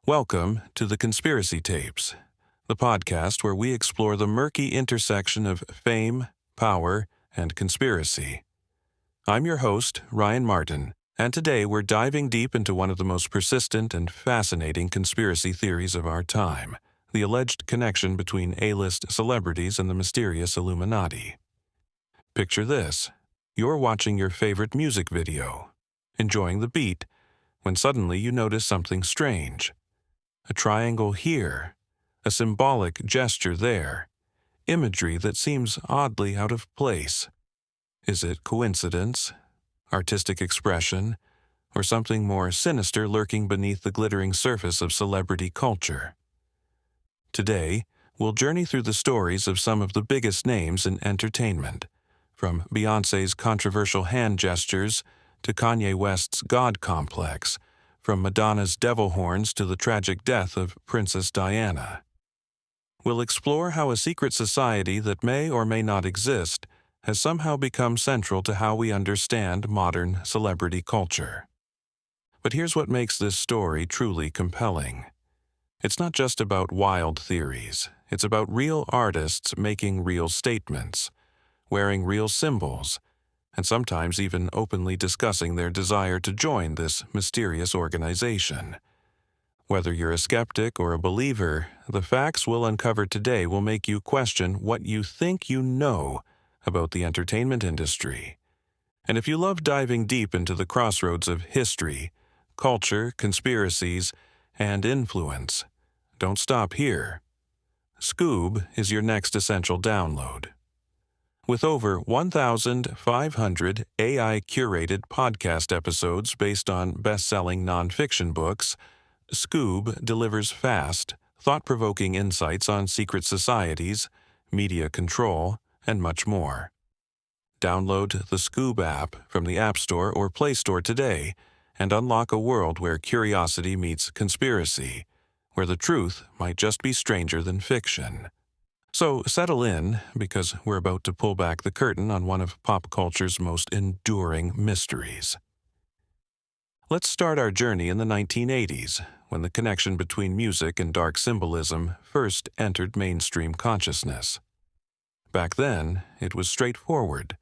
Welcome to the Conspiracy Tapes, the podcast where we explore the murky intersection of fame, power, and conspiracy. I'm your host, Ryan Martin, and today we're diving deep into one of the most persistent and fascinating conspiracy theories of our time, the alleged connection between A-list celebrities and the mysterious Illuminati. Picture this. You're watching your favorite music video, enjoying the beat, when suddenly you notice something strange. A triangle here, a symbolic gesture there, imagery that seems oddly out of place. Is it coincidence, artistic expression, or something more sinister lurking beneath the glittering surface of celebrity culture? Today, we'll journey through the stories of some of the biggest names in entertainment, from Beyoncé's controversial hand gestures to Kanye West's God complex, from Madonna's devil horns to the tragic death of Princess Diana. We'll explore how a secret society that may or may not exist has somehow become central to how we understand modern celebrity culture. But here's what makes this story truly compelling. It's not just about wild theories. It's about real artists making real statements, wearing real symbols, and sometimes even openly discussing their desire to join this mysterious organization. Whether you're a skeptic or a believer, the facts we'll uncover today will make you question what you think you know about the entertainment industry. And if you love diving deep into the crossroads of history, culture, conspiracies, and influence, don't stop here. Scoob is your next essential download. With over 1,500 AI-curated podcast episodes based on best-selling nonfiction books, Scoob delivers fast, thought-provoking insights on secret societies, media control, and much more. Download the Scoob app from the App Store or Play Store today and unlock a world where curiosity meets conspiracy, where the truth might just be stranger than fiction. So settle in, because we're about to pull back the curtain on one of pop culture's most enduring mysteries. Let's start our journey in the 1980s, when the connection between music and dark symbolism first entered mainstream consciousness. Back then, it was straightforward.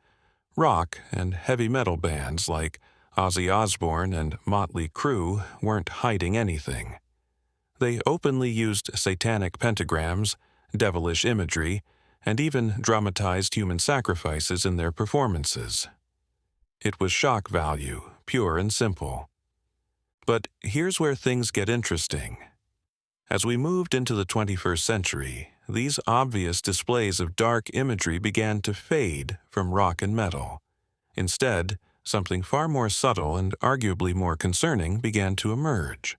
Rock and heavy metal bands like Ozzy Osbourne and Motley Crue weren't hiding anything. They openly used satanic pentagrams, devilish imagery, and even dramatized human sacrifices in their performances. It was shock value, pure and simple. But here's where things get interesting. As we moved into the 21st century, these obvious displays of dark imagery began to fade from rock and metal. Instead, something far more subtle and arguably more concerning began to emerge.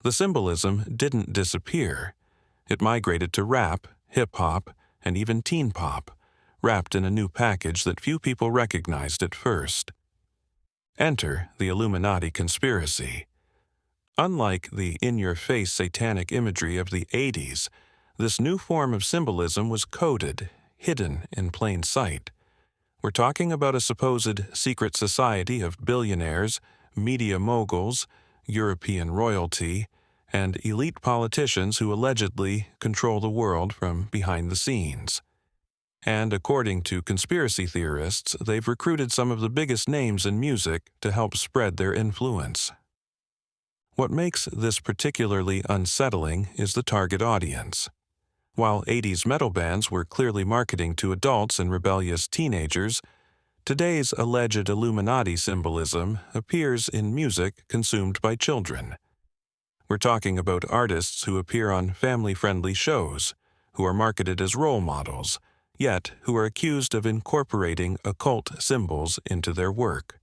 The symbolism didn't disappear. It migrated to rap, hip-hop, and even teen pop, wrapped in a new package that few people recognized at first. Enter the Illuminati conspiracy. Unlike the in-your-face satanic imagery of the 80s, this new form of symbolism was coded, hidden in plain sight. We're talking about a supposed secret society of billionaires, media moguls, European royalty, and elite politicians who allegedly control the world from behind the scenes. And according to conspiracy theorists, they've recruited some of the biggest names in music to help spread their influence. What makes this particularly unsettling is the target audience. While 80s metal bands were clearly marketing to adults and rebellious teenagers, today's alleged Illuminati symbolism appears in music consumed by children. We're talking about artists who appear on family-friendly shows, who are marketed as role models, yet who are accused of incorporating occult symbols into their work.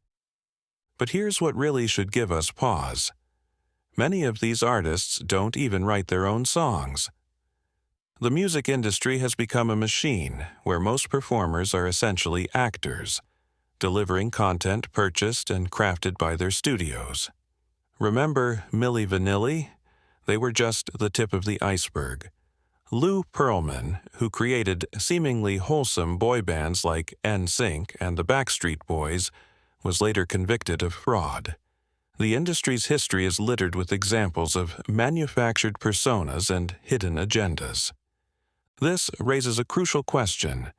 But here's what really should give us pause. Many of these artists don't even write their own songs. The music industry has become a machine where most performers are essentially actors, delivering content purchased and crafted by their studios. Remember Milli Vanilli? They were just the tip of the iceberg. Lou Pearlman, who created seemingly wholesome boy bands like NSYNC and the Backstreet Boys, was later convicted of fraud. The industry's history is littered with examples of manufactured personas and hidden agendas. This raises a crucial question.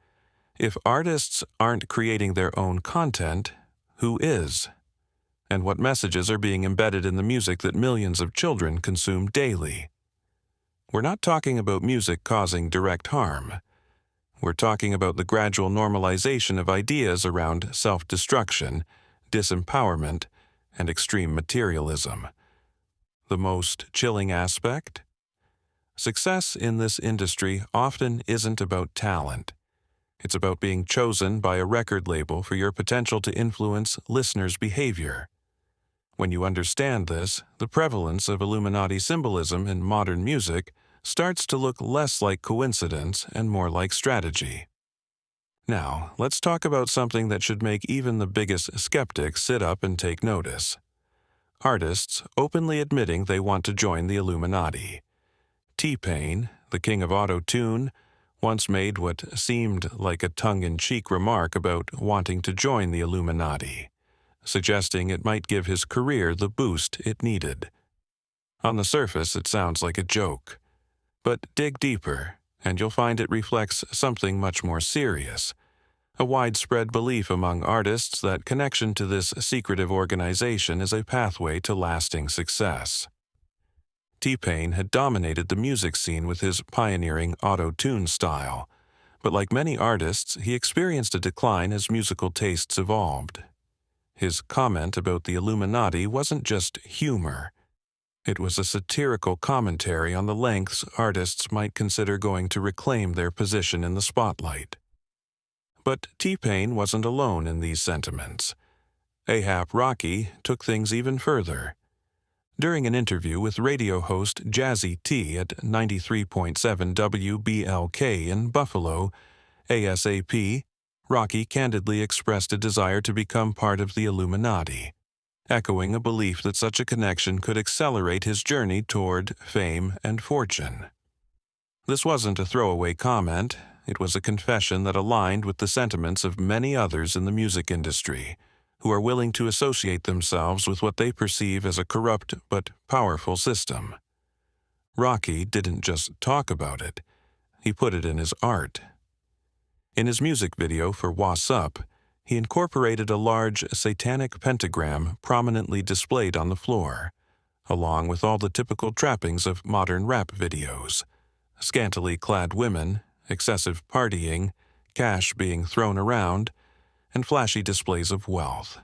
If artists aren't creating their own content, who is? And what messages are being embedded in the music that millions of children consume daily? We're not talking about music causing direct harm. We're talking about the gradual normalization of ideas around self-destruction, disempowerment, and extreme materialism. The most chilling aspect? Success in this industry often isn't about talent. It's about being chosen by a record label for your potential to influence listeners' behavior. When you understand this, the prevalence of Illuminati symbolism in modern music starts to look less like coincidence and more like strategy. Now, let's talk about something that should make even the biggest skeptics sit up and take notice. Artists openly admitting they want to join the Illuminati. T-Pain, the king of auto-tune, once made what seemed like a tongue-in-cheek remark about wanting to join the Illuminati, suggesting it might give his career the boost it needed. On the surface, it sounds like a joke. But dig deeper, and you'll find it reflects something much more serious, a widespread belief among artists that connection to this secretive organization is a pathway to lasting success. T-Pain had dominated the music scene with his pioneering auto-tune style, but like many artists, he experienced a decline as musical tastes evolved. His comment about the Illuminati wasn't just humor. It was a satirical commentary on the lengths artists might consider going to reclaim their position in the spotlight. But T-Pain wasn't alone in these sentiments. A$AP Rocky took things even further. During an interview with radio host Jazzy T at 93.7 WBLK in Buffalo, ASAP, Rocky candidly expressed a desire to become part of the Illuminati, echoing a belief that such a connection could accelerate his journey toward fame and fortune. This wasn't a throwaway comment. It was a confession that aligned with the sentiments of many others in the music industry, who are willing to associate themselves with what they perceive as a corrupt but powerful system. Rocky didn't just talk about it, he put it in his art. In his music video for What's Up, he incorporated a large satanic pentagram prominently displayed on the floor, along with all the typical trappings of modern rap videos: scantily clad women, excessive partying, cash being thrown around, and flashy displays of wealth.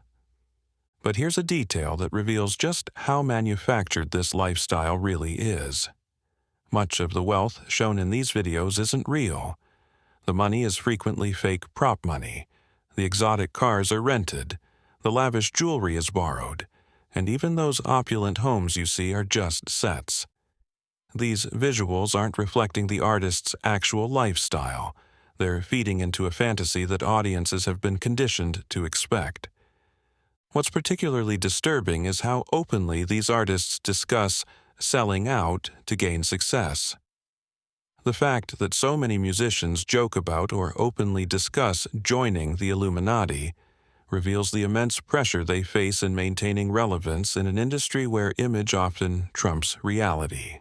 But here's a detail that reveals just how manufactured this lifestyle really is. Much of the wealth shown in these videos isn't real. The money is frequently fake prop money. The exotic cars are rented. The lavish jewelry is borrowed. And even those opulent homes you see are just sets. These visuals aren't reflecting the artist's actual lifestyle. They're feeding into a fantasy that audiences have been conditioned to expect. What's particularly disturbing is how openly these artists discuss selling out to gain success. The fact that so many musicians joke about or openly discuss joining the Illuminati reveals the immense pressure they face in maintaining relevance in an industry where image often trumps reality.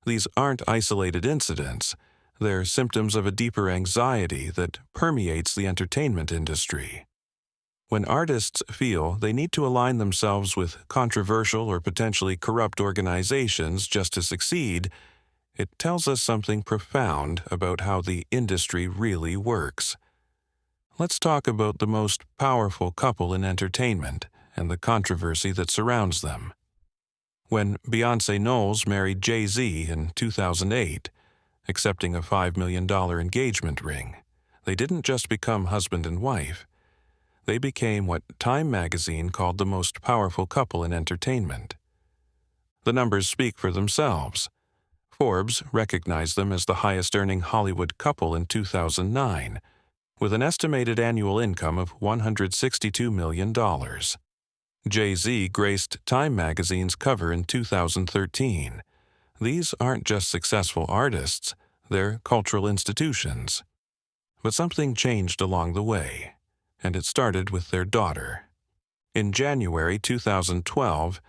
These aren't isolated incidents. They're symptoms of a deeper anxiety that permeates the entertainment industry. When artists feel they need to align themselves with controversial or potentially corrupt organizations just to succeed, it tells us something profound about how the industry really works. Let's talk about the most powerful couple in entertainment and the controversy that surrounds them. When Beyoncé Knowles married Jay-Z in 2008, accepting a $5 million engagement ring, they didn't just become husband and wife. They became what Time magazine called the most powerful couple in entertainment. The numbers speak for themselves. Forbes recognized them as the highest-earning Hollywood couple in 2009, with an estimated annual income of $162 million. Jay-Z graced Time magazine's cover in 2013. These aren't just successful artists, they're cultural institutions. But something changed along the way, and it started with their daughter. In January 2012,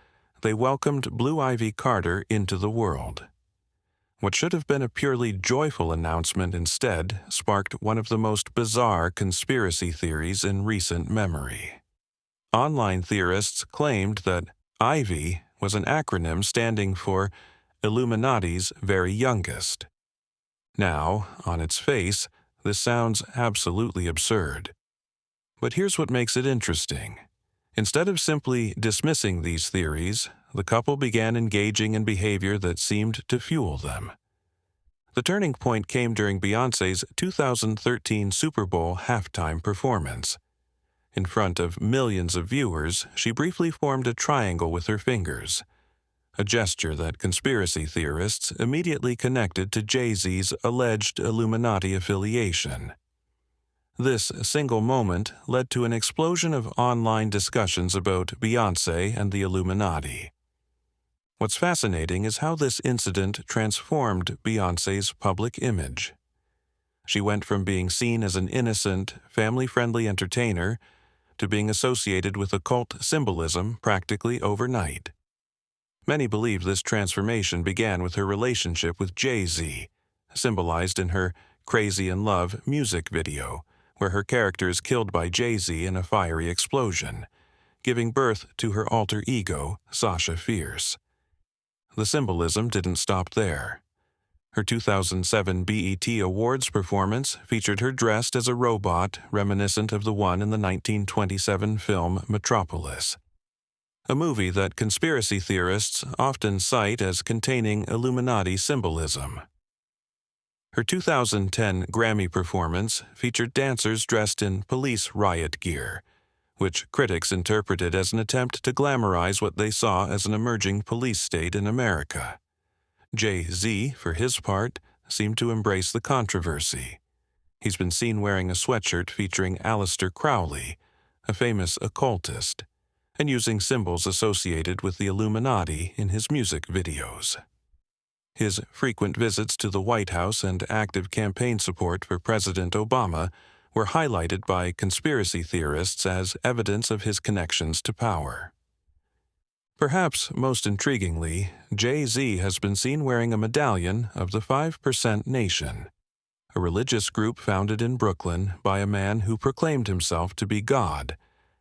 they welcomed Blue Ivy Carter into the world. What should have been a purely joyful announcement instead sparked one of the most bizarre conspiracy theories in recent memory. Online theorists claimed that Ivy was an acronym standing for Illuminati's very youngest. Now, on its face, this sounds absolutely absurd. But here's what makes it interesting. Instead of simply dismissing these theories, the couple began engaging in behavior that seemed to fuel them. The turning point came during Beyoncé's 2013 Super Bowl halftime performance. In front of millions of viewers, she briefly formed a triangle with her fingers, a gesture that conspiracy theorists immediately connected to Jay-Z's alleged Illuminati affiliation. This single moment led to an explosion of online discussions about Beyoncé and the Illuminati. What's fascinating is how this incident transformed Beyoncé's public image. She went from being seen as an innocent, family-friendly entertainer to being associated with occult symbolism practically overnight. Many believe this transformation began with her relationship with Jay-Z, symbolized in her Crazy in Love music video, where her character is killed by Jay-Z in a fiery explosion, giving birth to her alter ego, Sasha Fierce. The symbolism didn't stop there. Her 2007 BET Awards performance featured her dressed as a robot reminiscent of the one in the 1927 film Metropolis, a movie that conspiracy theorists often cite as containing Illuminati symbolism. Her 2010 Grammy performance featured dancers dressed in police riot gear, which critics interpreted as an attempt to glamorize what they saw as an emerging police state in America. Jay-Z, for his part, seemed to embrace the controversy. He's been seen wearing a sweatshirt featuring Aleister Crowley, a famous occultist, and using symbols associated with the Illuminati in his music videos. His frequent visits to the White House and active campaign support for President Obama were highlighted by conspiracy theorists as evidence of his connections to power. Perhaps most intriguingly, Jay-Z has been seen wearing a medallion of the 5% Nation, a religious group founded in Brooklyn by a man who proclaimed himself to be God,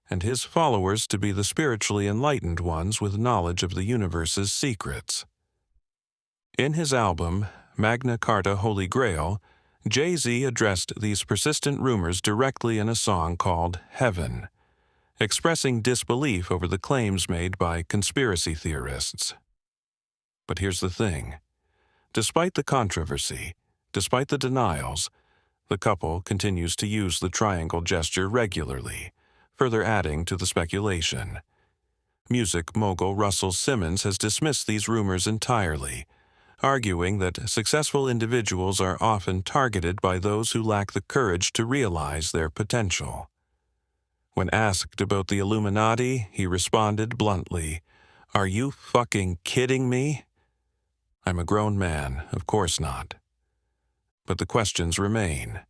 and his followers to be the spiritually enlightened ones with knowledge of the universe's secrets. In his album, Magna Carta Holy Grail, Jay-Z addressed these persistent rumors directly in a song called Heaven, expressing disbelief over the claims made by conspiracy theorists. But here's the thing. Despite the controversy, despite the denials, the couple continues to use the triangle gesture regularly, further adding to the speculation. Music mogul Russell Simmons has dismissed these rumors entirely, arguing that successful individuals are often targeted by those who lack the courage to realize their potential. When asked about the Illuminati, he responded bluntly, "Are you fucking kidding me? I'm a grown man, of course not." But the questions remain.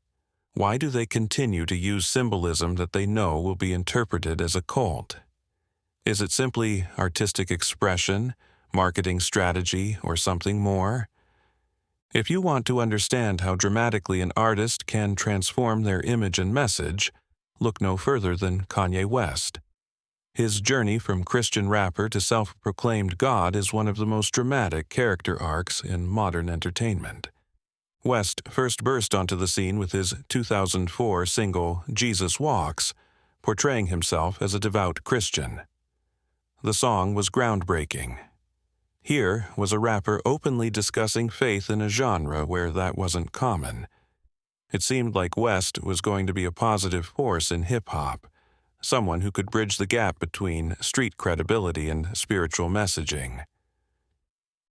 Why do they continue to use symbolism that they know will be interpreted as occult? Is it simply artistic expression, marketing strategy, or something more? If you want to understand how dramatically an artist can transform their image and message, look no further than Kanye West. His journey from Christian rapper to self-proclaimed God is one of the most dramatic character arcs in modern entertainment. West first burst onto the scene with his 2004 single Jesus Walks, portraying himself as a devout Christian. The song was groundbreaking. Here was a rapper openly discussing faith in a genre where that wasn't common. It seemed like West was going to be a positive force in hip-hop, someone who could bridge the gap between street credibility and spiritual messaging.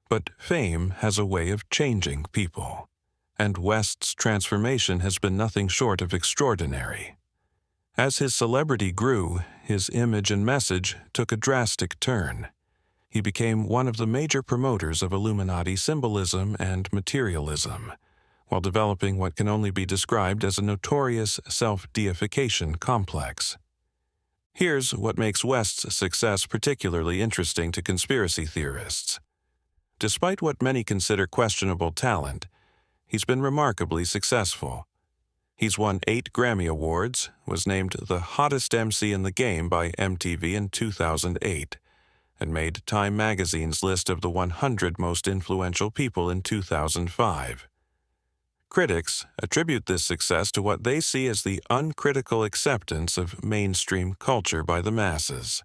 But fame has a way of changing people, and West's transformation has been nothing short of extraordinary. As his celebrity grew, his image and message took a drastic turn. He became one of the major promoters of Illuminati symbolism and materialism, while developing what can only be described as a notorious self-deification complex. Here's what makes West's success particularly interesting to conspiracy theorists. Despite what many consider questionable talent, he's been remarkably successful. He's won 8 Grammy Awards, was named the hottest MC in the game by MTV in 2008, and made Time magazine's list of the 100 most influential people in 2005. Critics attribute this success to what they see as the uncritical acceptance of mainstream culture by the masses.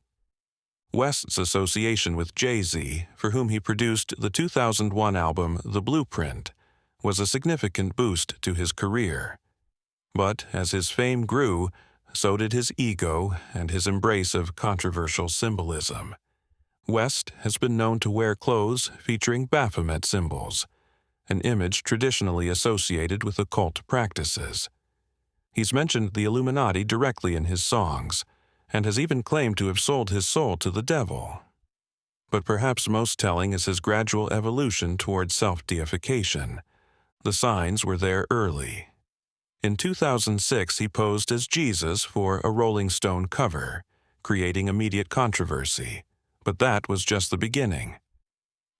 West's association with Jay-Z, for whom he produced the 2001 album The Blueprint, was a significant boost to his career. But as his fame grew, so did his ego and his embrace of controversial symbolism. West has been known to wear clothes featuring Baphomet symbols, an image traditionally associated with occult practices. He's mentioned the Illuminati directly in his songs, and has even claimed to have sold his soul to the devil. But perhaps most telling is his gradual evolution toward self-deification. The signs were there early. In 2006, he posed as Jesus for a Rolling Stone cover, creating immediate controversy. But that was just the beginning.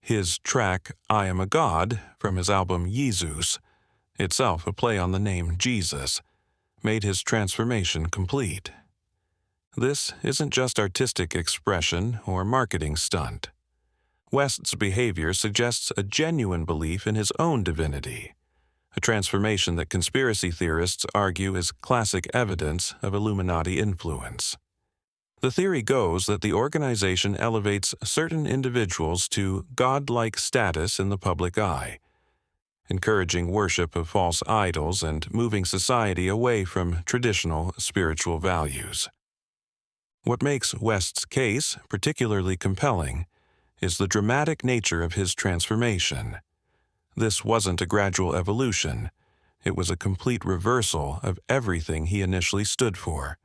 His track, I Am a God, from his album Yeezus, itself a play on the name Jesus, made his transformation complete. This isn't just artistic expression or marketing stunt. West's behavior suggests a genuine belief in his own divinity, a transformation that conspiracy theorists argue is classic evidence of Illuminati influence. The theory goes that the organization elevates certain individuals to godlike status in the public eye, encouraging worship of false idols and moving society away from traditional spiritual values. What makes West's case particularly compelling is the dramatic nature of his transformation. This wasn't a gradual evolution. It was a complete reversal of everything he initially stood for.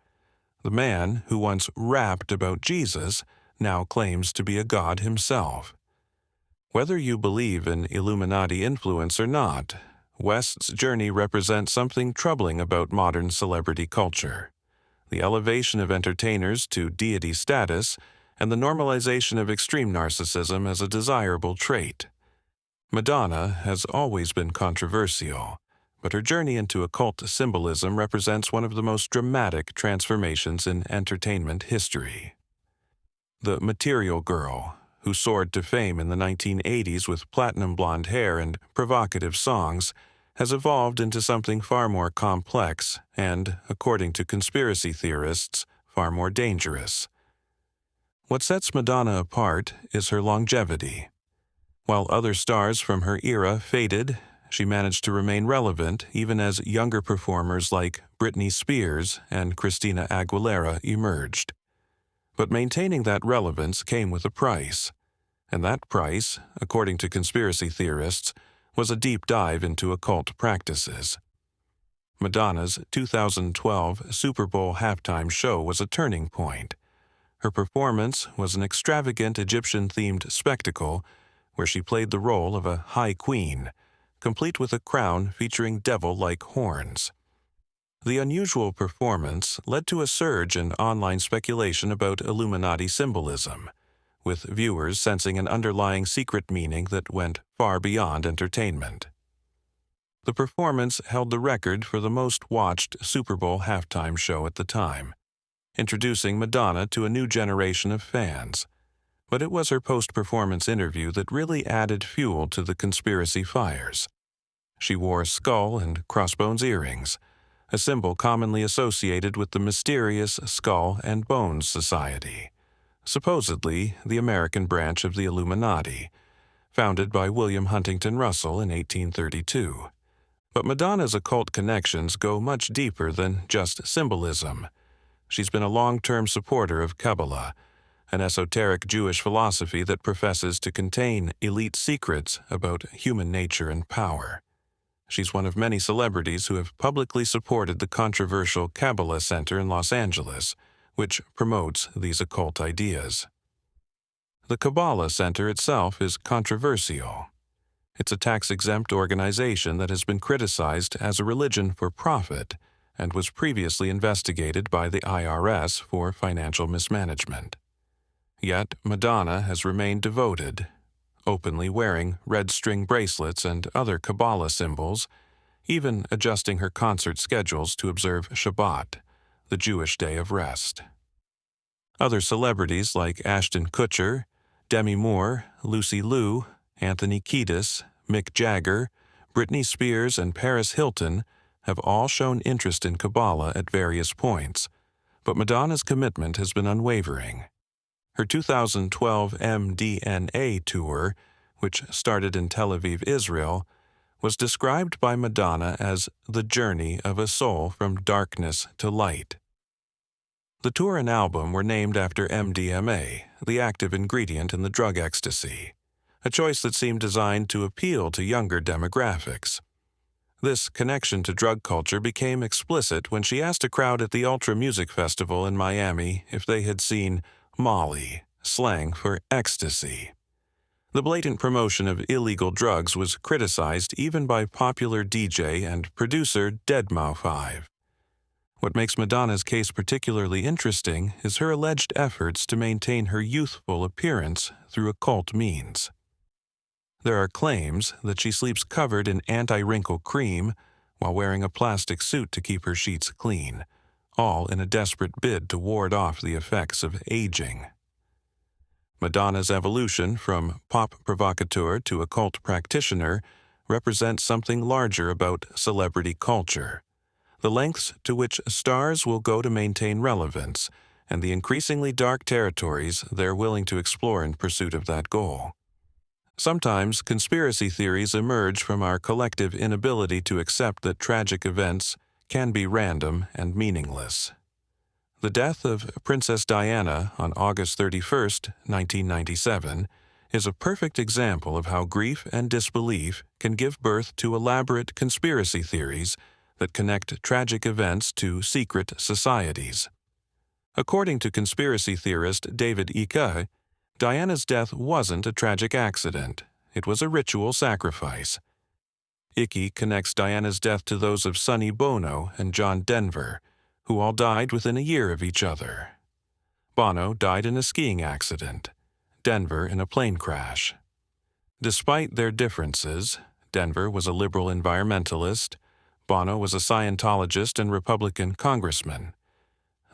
The man who once rapped about Jesus now claims to be a god himself. Whether you believe in Illuminati influence or not, West's journey represents something troubling about modern celebrity culture: the elevation of entertainers to deity status and the normalization of extreme narcissism as a desirable trait. Madonna has always been controversial, but her journey into occult symbolism represents one of the most dramatic transformations in entertainment history. The material girl, who soared to fame in the 1980s with platinum blonde hair and provocative songs, has evolved into something far more complex and, according to conspiracy theorists, far more dangerous. What sets Madonna apart is her longevity. While other stars from her era faded, she managed to remain relevant even as younger performers like Britney Spears and Christina Aguilera emerged. But maintaining that relevance came with a price, and that price, according to conspiracy theorists, was a deep dive into occult practices. Madonna's 2012 Super Bowl halftime show was a turning point. Her performance was an extravagant Egyptian-themed spectacle where she played the role of a high queen, complete with a crown featuring devil-like horns. The unusual performance led to a surge in online speculation about Illuminati symbolism, with viewers sensing an underlying secret meaning that went far beyond entertainment. The performance held the record for the most-watched Super Bowl halftime show at the time, introducing Madonna to a new generation of fans. But it was her post-performance interview that really added fuel to the conspiracy fires. She wore skull and crossbones earrings, a symbol commonly associated with the mysterious Skull and Bones Society, supposedly the American branch of the Illuminati, founded by William Huntington Russell in 1832. But Madonna's occult connections go much deeper than just symbolism. She's been a long-term supporter of Kabbalah, an esoteric Jewish philosophy that professes to contain elite secrets about human nature and power. She's one of many celebrities who have publicly supported the controversial Kabbalah Center in Los Angeles, which promotes these occult ideas. The Kabbalah Center itself is controversial. It's a tax-exempt organization that has been criticized as a religion for profit and was previously investigated by the IRS for financial mismanagement. Yet Madonna has remained devoted, openly wearing red string bracelets and other Kabbalah symbols, even adjusting her concert schedules to observe Shabbat, the Jewish day of rest. Other celebrities like Ashton Kutcher, Demi Moore, Lucy Liu, Anthony Kiedis, Mick Jagger, Britney Spears, and Paris Hilton have all shown interest in Kabbalah at various points, but Madonna's commitment has been unwavering. Her 2012 MDNA tour, which started in Tel Aviv, Israel, was described by Madonna as the journey of a soul from darkness to light. The tour and album were named after MDMA, the active ingredient in the drug ecstasy, a choice that seemed designed to appeal to younger demographics. This connection to drug culture became explicit when she asked a crowd at the Ultra Music Festival in Miami if they had seen Molly, slang for ecstasy. The blatant promotion of illegal drugs was criticized even by popular DJ and producer deadmau5. What makes Madonna's case particularly interesting is her alleged efforts to maintain her youthful appearance through occult means. There are claims that she sleeps covered in anti-wrinkle cream while wearing a plastic suit to keep her sheets clean, all in a desperate bid to ward off the effects of aging. Madonna's evolution from pop provocateur to occult practitioner represents something larger about celebrity culture, the lengths to which stars will go to maintain relevance, and the increasingly dark territories they're willing to explore in pursuit of that goal. Sometimes conspiracy theories emerge from our collective inability to accept that tragic events can be random and meaningless. The death of Princess Diana on August 31, 1997, is a perfect example of how grief and disbelief can give birth to elaborate conspiracy theories that connect tragic events to secret societies. According to conspiracy theorist David Icke, Diana's death wasn't a tragic accident. It was a ritual sacrifice. Icke connects Diana's death to those of Sonny Bono and John Denver, who all died within a year of each other. Bono died in a skiing accident, Denver in a plane crash. Despite their differences, Denver was a liberal environmentalist, Bono was a Scientologist and Republican congressman.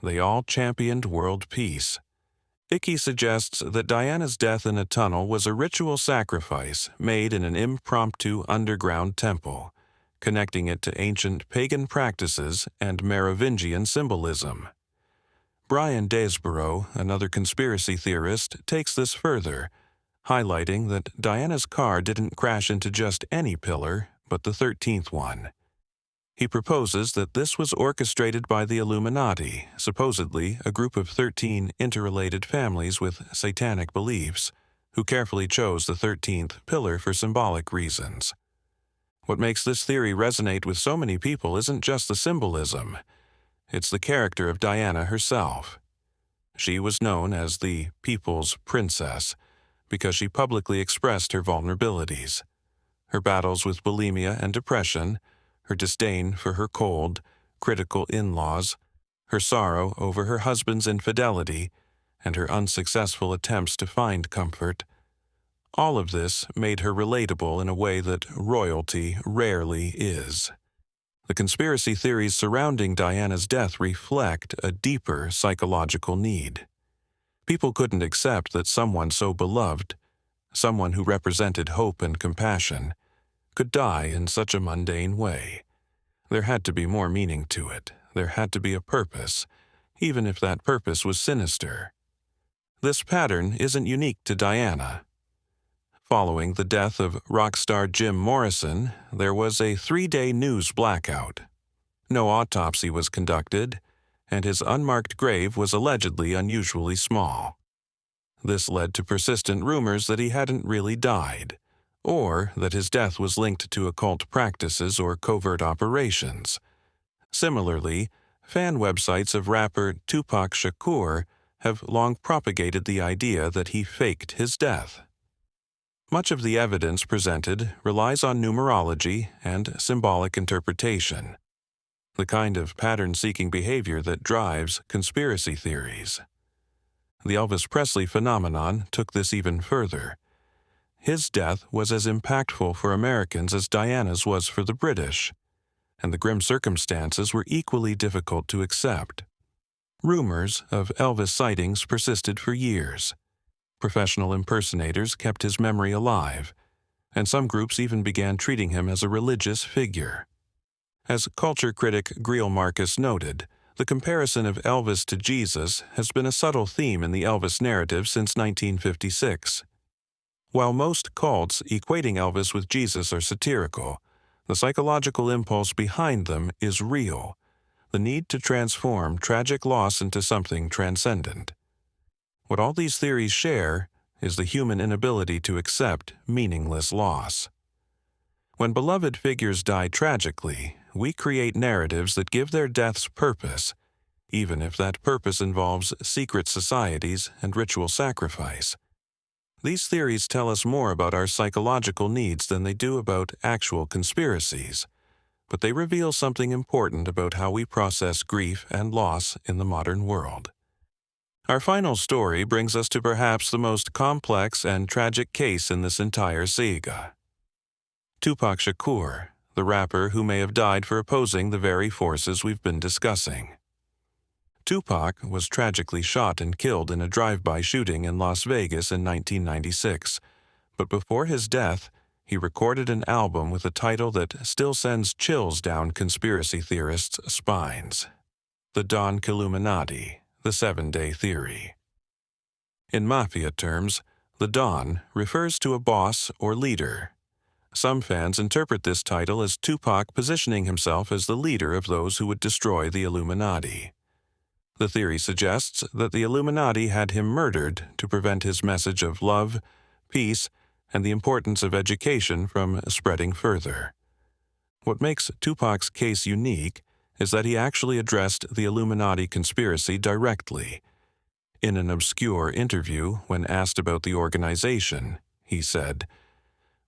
They all championed world peace. Icke suggests that Diana's death in a tunnel was a ritual sacrifice made in an impromptu underground temple, connecting it to ancient pagan practices and Merovingian symbolism. Brian Desborough, another conspiracy theorist, takes this further, highlighting that Diana's car didn't crash into just any pillar, but the 13th one. He proposes that this was orchestrated by the Illuminati, supposedly a group of 13 interrelated families with satanic beliefs, who carefully chose the 13th pillar for symbolic reasons. What makes this theory resonate with so many people isn't just the symbolism. It's the character of Diana herself. She was known as the People's Princess because she publicly expressed her vulnerabilities. Her battles with bulimia and depression, her disdain for her cold, critical in-laws, her sorrow over her husband's infidelity, and her unsuccessful attempts to find comfort. All of this made her relatable in a way that royalty rarely is. The conspiracy theories surrounding Diana's death reflect a deeper psychological need. People couldn't accept that someone so beloved, someone who represented hope and compassion, could die in such a mundane way. There had to be more meaning to it. There had to be a purpose, even if that purpose was sinister. This pattern isn't unique to Diana. Following the death of rock star Jim Morrison, there was a 3-day news blackout. No autopsy was conducted, and his unmarked grave was allegedly unusually small. This led to persistent rumors that he hadn't really died, or that his death was linked to occult practices or covert operations. Similarly, fan websites of rapper Tupac Shakur have long propagated the idea that he faked his death. Much of the evidence presented relies on numerology and symbolic interpretation. the kind of pattern-seeking behavior that drives conspiracy theories. The Elvis Presley phenomenon took this even further. His death was as impactful for Americans as Diana's was for the British, and the grim circumstances were equally difficult to accept. Rumors of Elvis sightings persisted for years. Professional impersonators kept his memory alive, and some groups even began treating him as a religious figure. As culture critic Greil Marcus noted, the comparison of Elvis to Jesus has been a subtle theme in the Elvis narrative since 1956. While most cults equating Elvis with Jesus are satirical, the psychological impulse behind them is real, the need to transform tragic loss into something transcendent. What all these theories share is the human inability to accept meaningless loss. When beloved figures die tragically, we create narratives that give their deaths purpose, even if that purpose involves secret societies and ritual sacrifice. These theories tell us more about our psychological needs than they do about actual conspiracies, but they reveal something important about how we process grief and loss in the modern world. Our final story brings us to perhaps the most complex and tragic case in this entire saga. Tupac Shakur, the rapper who may have died for opposing the very forces we've been discussing. Tupac was tragically shot and killed in a drive-by shooting in Las Vegas in 1996, but before his death, he recorded an album with a title that still sends chills down conspiracy theorists' spines: The Don Illuminati, the 7-Day Theory. In mafia terms, the Don refers to a boss or leader. Some fans interpret this title as Tupac positioning himself as the leader of those who would destroy the Illuminati. The theory suggests that the Illuminati had him murdered to prevent his message of love, peace, and the importance of education from spreading further. What makes Tupac's case unique is that he actually addressed the Illuminati conspiracy directly. In an obscure interview, when asked about the organization, he said,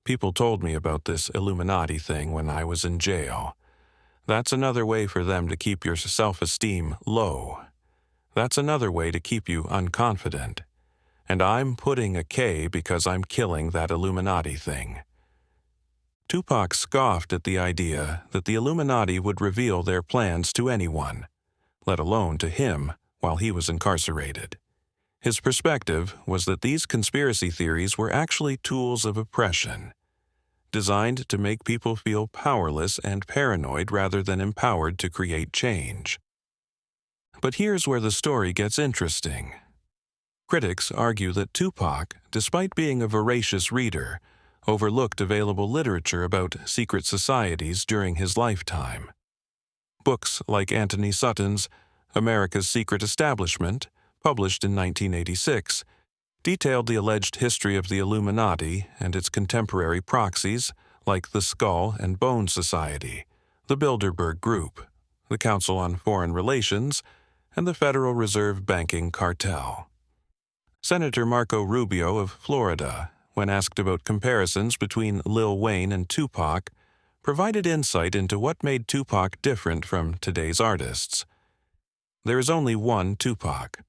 "People told me about this Illuminati thing when I was in jail. That's another way for them to keep your self-esteem low. That's another way to keep you unconfident. And I'm putting a K because I'm killing that Illuminati thing." Tupac scoffed at the idea that the Illuminati would reveal their plans to anyone, let alone to him while he was incarcerated. His perspective was that these conspiracy theories were actually tools of oppression, designed to make people feel powerless and paranoid rather than empowered to create change. But here's where the story gets interesting. Critics argue that Tupac, despite being a voracious reader, overlooked available literature about secret societies during his lifetime. Books like Anthony Sutton's America's Secret Establishment, published in 1986, detailed the alleged history of the Illuminati and its contemporary proxies like the Skull and Bone Society, the Bilderberg Group, the Council on Foreign Relations, and the Federal Reserve Banking Cartel. Senator Marco Rubio of Florida, when asked about comparisons between Lil Wayne and Tupac, provided insight into what made Tupac different from today's artists. There is only one Tupac.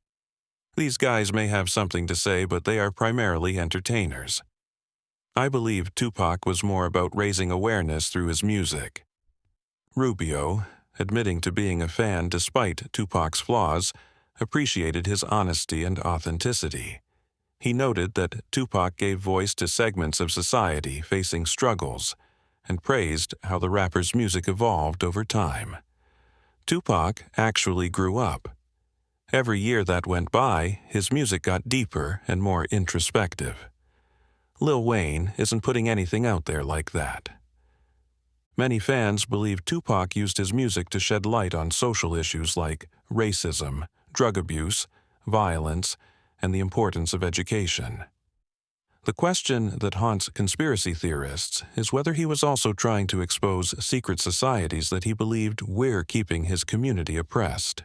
These guys may have something to say, but they are primarily entertainers. I believe Tupac was more about raising awareness through his music. Rubio, admitting to being a fan despite Tupac's flaws, appreciated his honesty and authenticity. He noted that Tupac gave voice to segments of society facing struggles and praised how the rapper's music evolved over time. Tupac actually grew up. Every year that went by, his music got deeper and more introspective. Lil Wayne isn't putting anything out there like that. Many fans believe Tupac used his music to shed light on social issues like racism, drug abuse, violence, and the importance of education. The question that haunts conspiracy theorists is whether he was also trying to expose secret societies that he believed were keeping his community oppressed.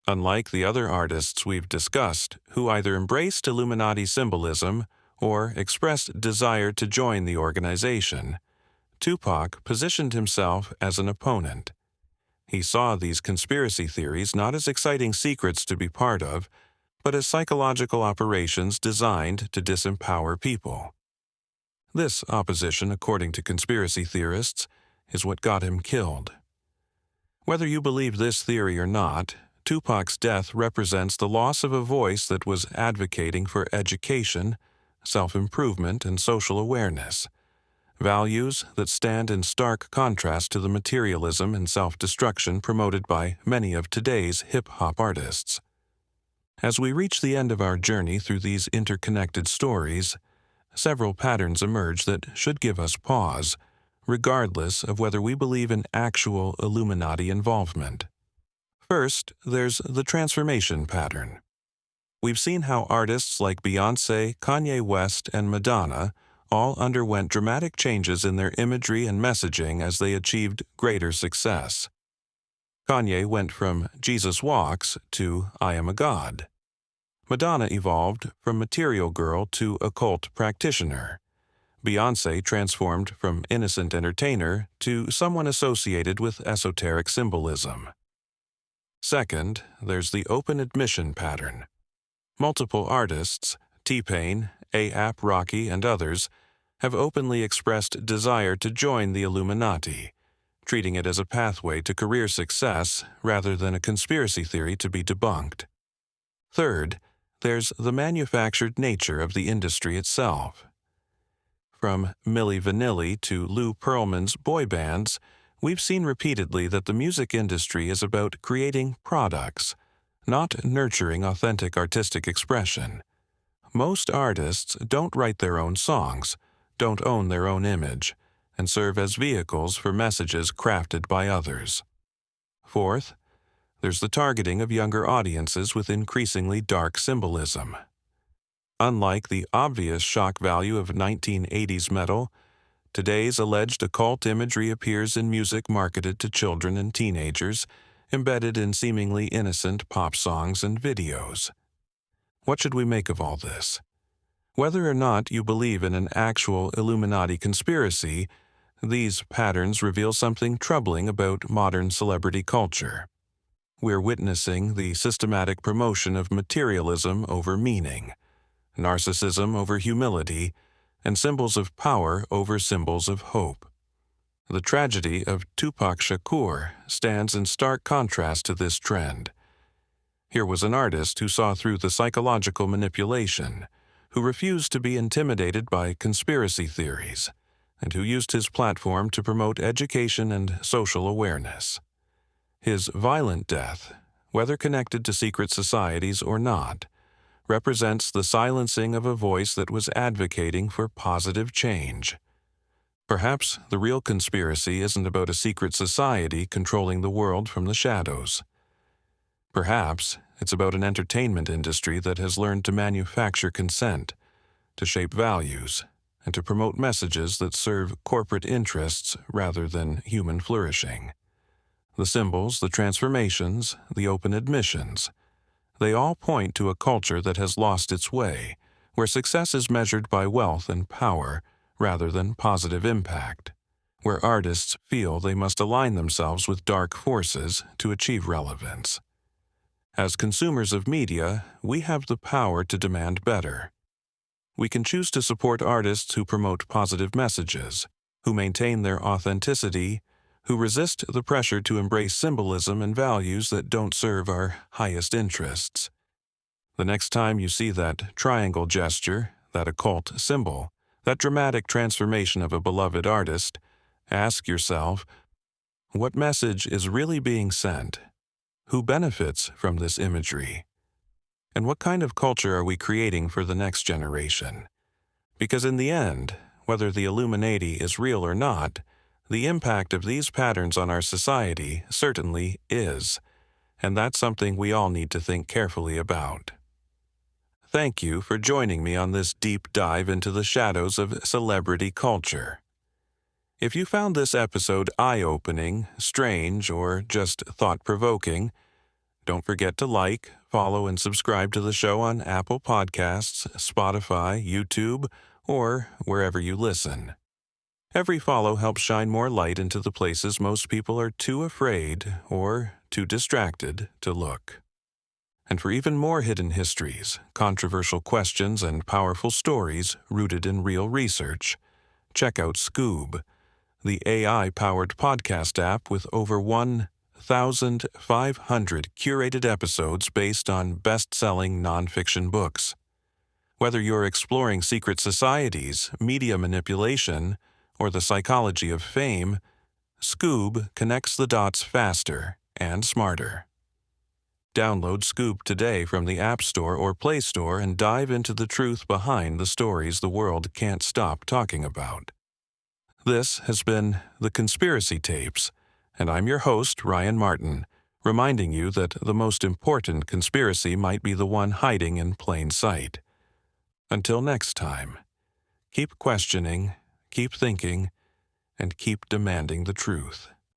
Unlike the other artists we've discussed, who either embraced Illuminati symbolism or expressed desire to join the organization, Tupac positioned himself as an opponent. He saw these conspiracy theories not as exciting secrets to be part of, but as psychological operations designed to disempower people. This opposition, according to conspiracy theorists, is what got him killed. Whether you believe this theory or not, Tupac's death represents the loss of a voice that was advocating for education, self-improvement, and social awareness, values that stand in stark contrast to the materialism and self-destruction promoted by many of today's hip-hop artists. As we reach the end of our journey through these interconnected stories, several patterns emerge that should give us pause, regardless of whether we believe in actual Illuminati involvement. First, there's the transformation pattern. We've seen how artists like Beyoncé, Kanye West, and Madonna all underwent dramatic changes in their imagery and messaging as they achieved greater success. Kanye went from Jesus Walks to I Am a God. Madonna evolved from material girl to occult practitioner. Beyoncé transformed from innocent entertainer to someone associated with esoteric symbolism. Second, there's the open admission pattern. Multiple artists, T-Pain, A$AP Rocky, and others, have openly expressed desire to join the Illuminati, treating it as a pathway to career success rather than a conspiracy theory to be debunked. Third, there's the manufactured nature of the industry itself. From Milli Vanilli to Lou Pearlman's boy bands, we've seen repeatedly that the music industry is about creating products, not nurturing authentic artistic expression. Most artists don't write their own songs, don't own their own image, and serve as vehicles for messages crafted by others. Fourth, there's the targeting of younger audiences with increasingly dark symbolism. Unlike the obvious shock value of 1980s metal, today's alleged occult imagery appears in music marketed to children and teenagers, embedded in seemingly innocent pop songs and videos. What should we make of all this? Whether or not you believe in an actual Illuminati conspiracy, these patterns reveal something troubling about modern celebrity culture. We're witnessing the systematic promotion of materialism over meaning, narcissism over humility, and symbols of power over symbols of hope. The tragedy of Tupac Shakur stands in stark contrast to this trend. Here was an artist who saw through the psychological manipulation, who refused to be intimidated by conspiracy theories, and who used his platform to promote education and social awareness. His violent death, whether connected to secret societies or not, represents the silencing of a voice that was advocating for positive change. Perhaps the real conspiracy isn't about a secret society controlling the world from the shadows. Perhaps it's about an entertainment industry that has learned to manufacture consent, to shape values, and to promote messages that serve corporate interests rather than human flourishing. The symbols, the transformations, the open admissions, they all point to a culture that has lost its way, where success is measured by wealth and power rather than positive impact, where artists feel they must align themselves with dark forces to achieve relevance. As consumers of media, we have the power to demand better. We can choose to support artists who promote positive messages, who maintain their authenticity, who resist the pressure to embrace symbolism and values that don't serve our highest interests. The next time you see that triangle gesture, that occult symbol, that dramatic transformation of a beloved artist, ask yourself, what message is really being sent? Who benefits from this imagery? And what kind of culture are we creating for the next generation? Because in the end, whether the Illuminati is real or not, the impact of these patterns on our society certainly is, and that's something we all need to think carefully about. Thank you for joining me on this deep dive into the shadows of celebrity culture. If you found this episode eye-opening, strange, or just thought-provoking, don't forget to like, follow, and subscribe to the show on Apple Podcasts, Spotify, YouTube, or wherever you listen. Every follow helps shine more light into the places most people are too afraid or too distracted to look. And for even more hidden histories, controversial questions, and powerful stories rooted in real research, check out Scoob, the AI-powered podcast app with over 1,500 curated episodes based on best-selling nonfiction books. Whether you're exploring secret societies, media manipulation, or the psychology of fame, Scoob connects the dots faster and smarter. Download Scoob today from the App Store or Play Store and dive into the truth behind the stories the world can't stop talking about. This has been The Conspiracy Tapes, and I'm your host, Ryan Martin, reminding you that the most important conspiracy might be the one hiding in plain sight. Until next time, keep questioning, keep thinking, and keep demanding the truth.